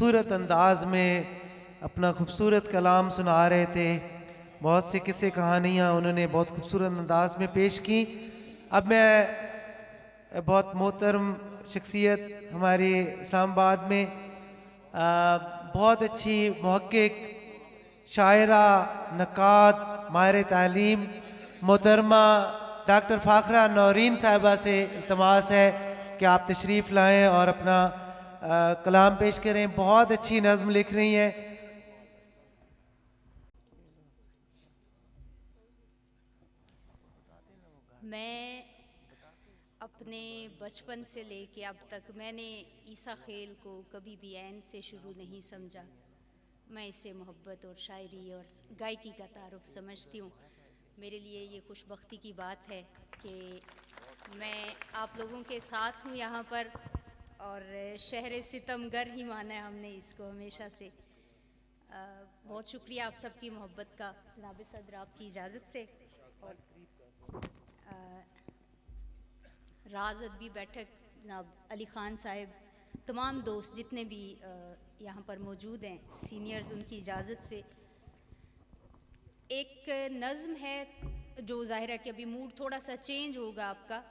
خوبصورت انداز میں اپنا خوبصورت کلام سنا رہے تھے. بہت سے قصے کہانیاں انہوں نے بہت خوبصورت انداز میں پیش کی. اب میں بہت محترم شخصیت ہمارے اسلام آباد میں بہت اچھی محقق، شاعرہ، نقاد، ماہر تعلیم محترمہ ڈاکٹر فاخرہ نورین صاحبہ سے التماس ہے کہ آپ تشریف لائیں اور اپنا کلام پیش کریں. بہت اچھی نظم لکھ رہی ہیں. میں اپنے بچپن سے لے کے اب تک میں نے عیسیٰ خیل کو کبھی بھی عین سے شروع نہیں سمجھا. میں اسے محبت اور شاعری اور گائکی کا تعارف سمجھتی ہوں. میرے لیے یہ خوش بختی کی بات ہے کہ میں آپ لوگوں کے ساتھ ہوں یہاں پر، اور شہر ستم گر ہی مانا ہے ہم نے اس کو ہمیشہ سے. بہت شکریہ آپ سب کی محبت کا. جناب صدر آپ کی اجازت سے اور راز ادبی بیٹھک جناب علی خان صاحب، تمام دوست جتنے بھی یہاں پر موجود ہیں، سینئرز، ان کی اجازت سے ایک نظم ہے جو ظاہر ہے کہ ابھی موڈ تھوڑا سا چینج ہوگا آپ کا.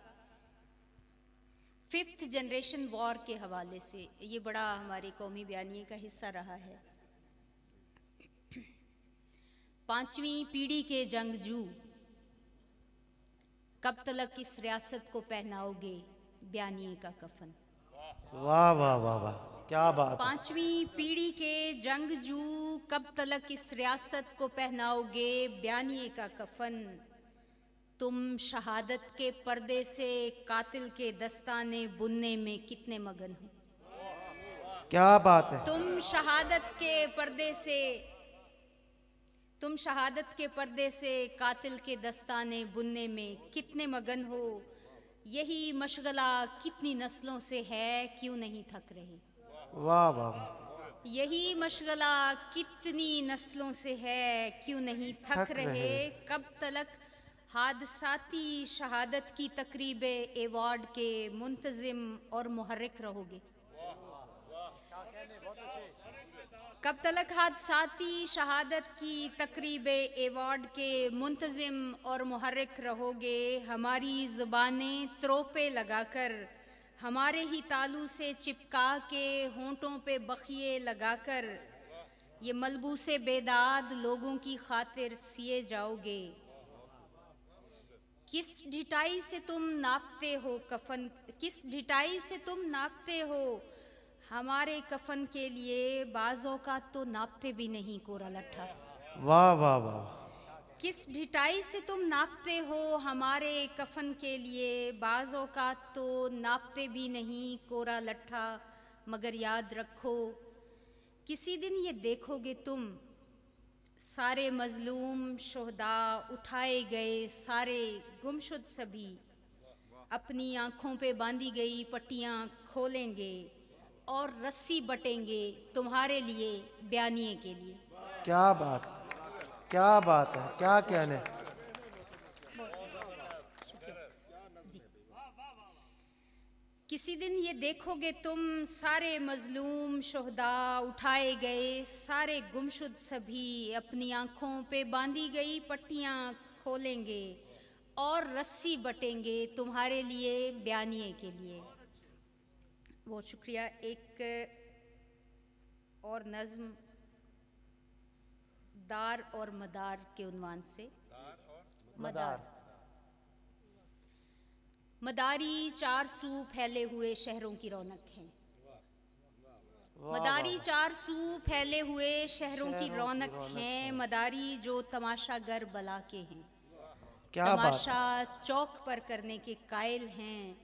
5th جنریشن وار کے حوالے سے یہ بڑا ہماری قومی بیانیے کا حصہ رہا ہے. 5ویں پیڑھی کے جنگجو، کب تلک اس ریاست کو پہناؤ گے بیانیے کا کفن. واہ واہ واہ واہ، کیا بات ہے. 5ویں پیڑھی کے جنگجو، کب تلک اس ریاست کو پہناؤ گے بیانیے کا کفن. تم شہادت کے پردے سے قاتل کے دستانے بننے میں کتنے مگن ہو. کیا بات ہے. تم شہادت کے پردے سے قاتل کے دستانے بننے میں کتنے مگن ہو. یہی مشغلہ کتنی نسلوں سے ہے کیوں نہیں تھک رہے. واہ واہ واہ. یہی مشغلہ کتنی نسلوں سے ہے کیوں نہیں تھک رہے. کب تلک حادثاتی شہادت کی تقریب ایوارڈ کے منتظم اور محرک رہو گے. کب تلک حادثاتی شہادت کی تقریب ایوارڈ کے منتظم اور محرک رہو گے. ہماری زبانیں تروپے لگا کر، ہمارے ہی تالو سے چپکا کے ہونٹوں پہ بخیے لگا کر، یہ ملبوس بیداد لوگوں کی خاطر سیے جاؤ گے. کس ڈھٹائی سے تم ناپتے ہو کفن، کس ڈھٹائی سے تم ناپتے ہو ہمارے کفن کے لیے. بعض اوقات تو ناپتے بھی نہیں کورا لٹھا. واہ واہ واہ. کس ڈھٹائی سے تم ناپتے ہو ہمارے کفن کے لیے. بعض اوقات تو ناپتے بھی نہیں کورا لٹھا. مگر یاد رکھو کسی دن یہ دیکھو گے تم، سارے مظلوم شہداء اٹھائے گئے، سارے گمشد سبھی اپنی آنکھوں پہ باندھی گئی پٹیاں کھولیں گے اور رسی بٹیں گے تمہارے لیے بیانیے کے لیے. کیا بات، کیا بات ہے، کیا کہنے. جی. کسی دن یہ دیکھو گے تم، سارے مظلوم شہداء اٹھائے گئے، سارے گمشد سبھی اپنی آنکھوں پہ باندھی گئی پٹیاں کھولیں گے اور رسی بٹیں گے تمہارے لیے بیانیے کے لیے. بہت شکریہ. ایک اور نظم دار اور مدار کے عنوان سے. مدار. مداری 4 سو پھیلے ہوئے شہروں کی رونق ہے. مداری 4 سو پھیلے ہوئے شہروں کی رونق ہیں. مداری جو تماشا گر بلا کے ہیں، تماشا چوک پر کرنے کے قائل ہیں.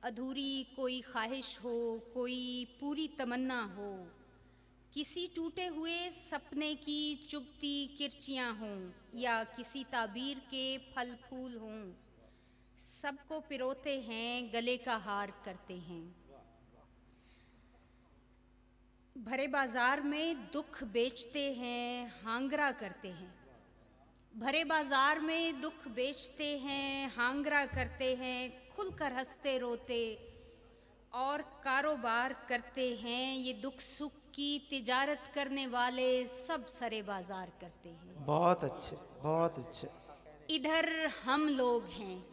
ادھوری کوئی خواہش ہو، کوئی پوری تمنا ہو، کسی ٹوٹے ہوئے سپنے کی چبھتی کرچیاں ہوں یا کسی تعبیر کے پھل پھول ہوں، سب کو پروتے ہیں، گلے کا ہار کرتے ہیں. بھرے بازار میں دکھ بیچتے ہیں، ہانگرا کرتے ہیں. بھرے بازار میں دکھ بیچتے ہیں، ہانگرا کرتے ہیں. کھل کر ہنستے روتے اور کاروبار کرتے ہیں. یہ دکھ سکھ की तिजारत करने वाले सब सरे बाजार करते हैं। बहुत अच्छे, बहुत अच्छे। इधर हम लोग हैं,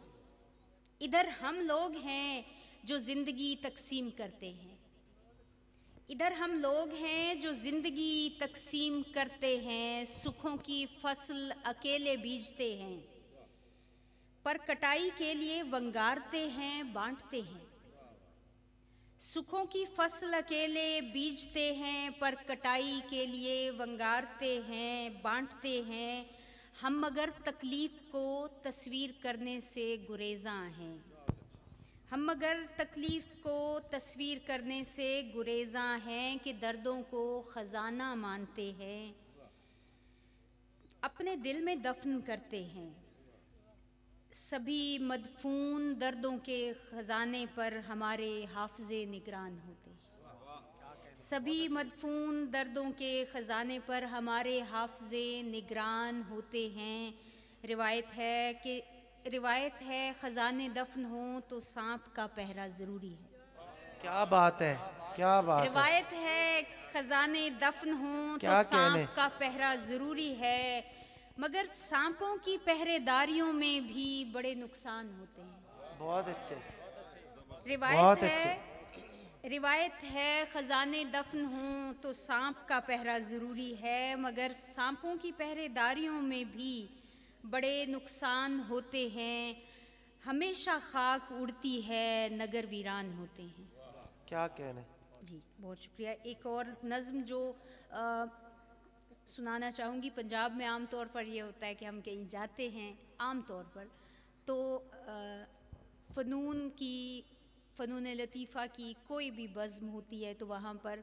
इधर हम लोग हैं जो जिंदगी तकसीम करते हैं। इधर हम लोग हैं जो जिंदगी तकसीम करते हैं। सुखों की फसल अकेले बीजते हैं, पर कटाई के लिए वंगारते हैं, बांटते हैं। सुखों की फसल अकेले बीजते हैं, पर कटाई के लिए वंगारते हैं, बांटते हैं। हम मगर तकलीफ को तस्वीर करने से गुरेज़ां हैं। हम मगर तकलीफ को तस्वीर करने से गुरेज़ां हैं कि दर्दों को ख़जाना मानते हैं, अपने दिल में दफन करते हैं। सभी मदफून दर्दों के ख़जाने पर हमारे हाफ़िज़े निगरान होते हैं। सभी मदफून दर्दों के ख़जाने पर हमारे हाफ़िज़े निगरान होते हैं। रिवायत है ख़जाने दफन हो तो सांप का पहरा ज़रूरी है। क्या बात है, क्या बात है। रिवायत है ख़जाने दफन हो क्या तो कहने। सांप का पहरा ज़रूरी है, मगर सांपों की पहरेदारियों में भी बड़े नुकसान होते हैं। बहुत अच्छे, रिवायत है ख़जाने दफन हो तो सांप का पहरा ज़रूरी है, मगर सांपों की पहरेदारियों में भी बड़े नुकसान होते हैं। हमेशा खाक उड़ती है, नगर वीरान होते हैं। क्या कहने। जी बहुत शुक्रिया। एक और नज़्म जो सुनाना चाहूँगी। पंजाब में आम तौर पर ये होता है कि हम कहीं जाते हैं आम तौर पर तो फ़नून लतीफ़ा की कोई भी बज़्म होती है तो वहाँ पर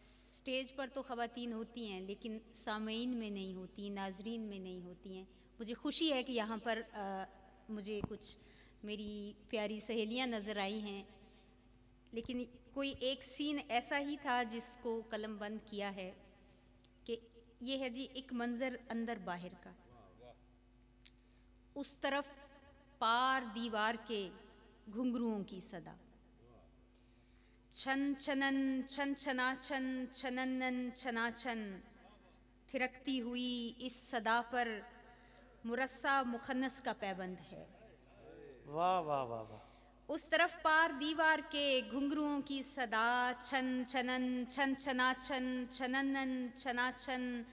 स्टेज पर तो ख़वातीन होती हैं, लेकिन सामईन में नहीं होती, नाज़रीन में नहीं होती हैं। मुझे खुशी है कि यहाँ पर मुझे कुछ मेरी प्यारी सहेलियाँ नज़र आई हैं, लेकिन कोई एक सीन ऐसा ही था जिसको कलम बंद किया है कि ये है जी एक मंज़र अंदर बाहर का। उस तरफ पार दीवार के घुंघरुओं की सदा, छन छनन छन छना छन छननन छनाछन, थिरकती हुई इस सदा पर मुरस्सा मुखन्नस का पैबंद है। वाह वाह वाह वाह। उस तरफ पार दीवार के घुंघरुओं की सदा, छन छनन छन छनाछन छननन छनाछन,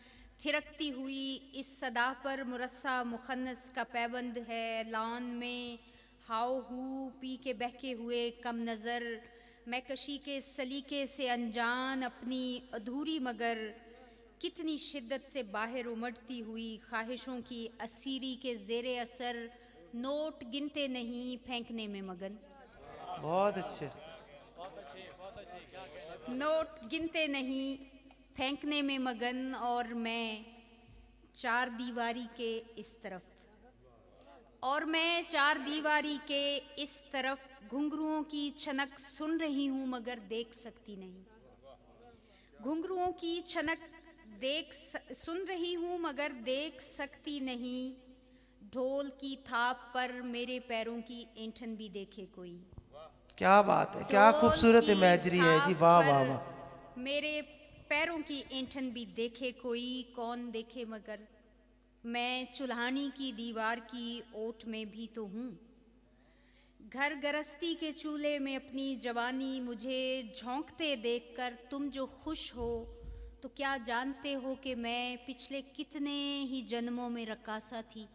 थिरकती हुई इस सदा पर मुरस्सा मुखन्नस का पैबंद है। लॉन में हाउ हू पी के बहके हुए कम नज़र, मैं कशी के सलीके से अनजान, अपनी अधूरी मगर कितनी शिद्दत से बाहर उमड़ती हुई ख्वाहिशों की असीरी के ज़ेरे असर, नोट गिनते नहीं फेंकने में मगन। बहुत अच्छे। नोट गिनते नहीं फेंकने में मगन, और मैं चार दीवारी के इस तरफ, और मैं चार दीवारी के इस तरफ घुंघरुओं की छनक सुन रही हूँ मगर देख सकती नहीं। घुंघरुओं की छनक सुन रही हूँ मगर देख सकती नहीं। ढोल की थाप पर मेरे पैरों की ऐंठन भी देखे कोई। क्या बात है, क्या खूबसूरत इमेजरी है जी। वाह वाह वाह। मेरे पैरों की ऐंठन भी देखे कोई, कौन देखे मगर मैं चुल्हानी की दीवार की ओट में भी तो हूँ। घर गृहस्थी के चूल्हे में अपनी जवानी मुझे झोंकते देखकर तुम जो खुश हो, तो क्या जानते हो कि मैं पिछले कितने ही जन्मों में रक्कासा थी।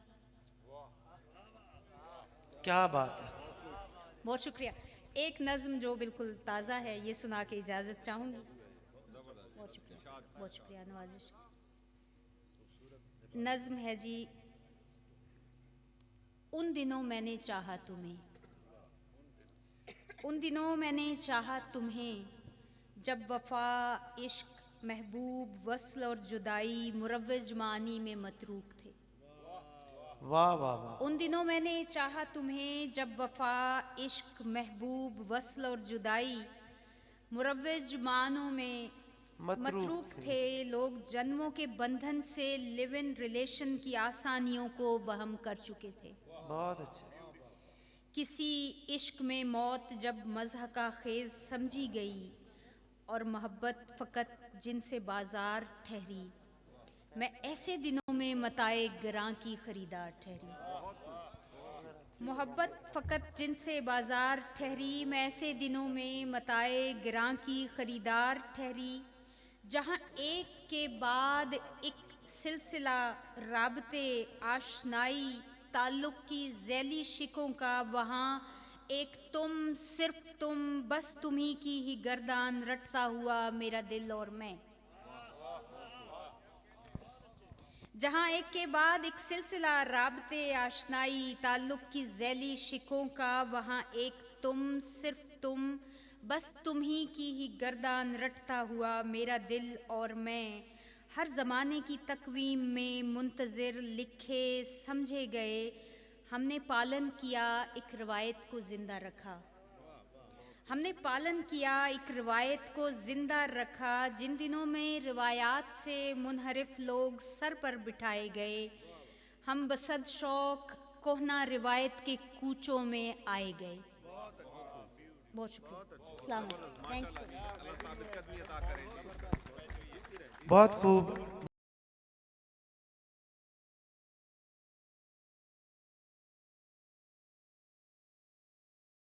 क्या बात है। बहुत शुक्रिया। एक नज़्म जो बिल्कुल ताज़ा है ये सुना के इजाज़त चाहूँगी। बहुत शुक्रिया, बहुत शुक्रिया नवाजिश। नज़्म है जी, उन दिनों मैंने चाहा तुम्हें, उन दिनों मैंने चाहा तुम्हें, जब वफ़ा इश्क महबूब वस्ल और जुदाई मुरव्वज मानी में मतरूक थे। वाह वाह वाह। उन दिनों मैंने चाहा तुम्हें, जब वफ़ा इश्क महबूब वस्ल और जुदाई मुरव्वज मानों में मतरूक थे। लोग जन्मों के बंधन से लिव इन रिलेशन की आसानियों को बहम कर चुके थे। बहुत अच्छे। किसी इश्क में मौत जब मज़ह का खेज समझी गई और मोहब्बत फ़कत जिनसे बाजार ठहरी, मैं ऐसे दिनों में मताए गिरां की खरीदार ठहरी। मोहब्बत फ़कत जिनसे बाजार ठहरी, मैं ऐसे दिनों में मताए गिरां की खरीदार ठहरी, जहाँ एक के बाद एक सिलसिला राबते आशनाई ताल्लुक़ की ज़ैली शिकों का, वहाँ एक तुम, सिर्फ तुम, बस तुम्ही की ही गर्दान रटता हुआ मेरा दिल और मैं। जहाँ एक के बाद एक सिलसिला राबते आशनाई ताल्लुक़ की ज़ैली शिकों का, वहाँ एक तुम, सिर्फ तुम, बस तुम्ही की ही गर्दान रटता हुआ मेरा दिल और मैं। हर ज़माने की तकवीम में मुंतज़िर लिखे समझे गए, हमने पालन किया एक रवायत को ज़िंदा रखा। हमने पालन किया एक रिवायत को ज़िंदा रखा, जिन दिनों में रिवायात से मुनहरिफ लोग सर पर बिठाए गए, हम बसद शौक कोहना रिवायत के कूचों में आए गए। बहुत शुक्रिया। अस्सलाम वालेकुम। Thank you. बहुत खूब।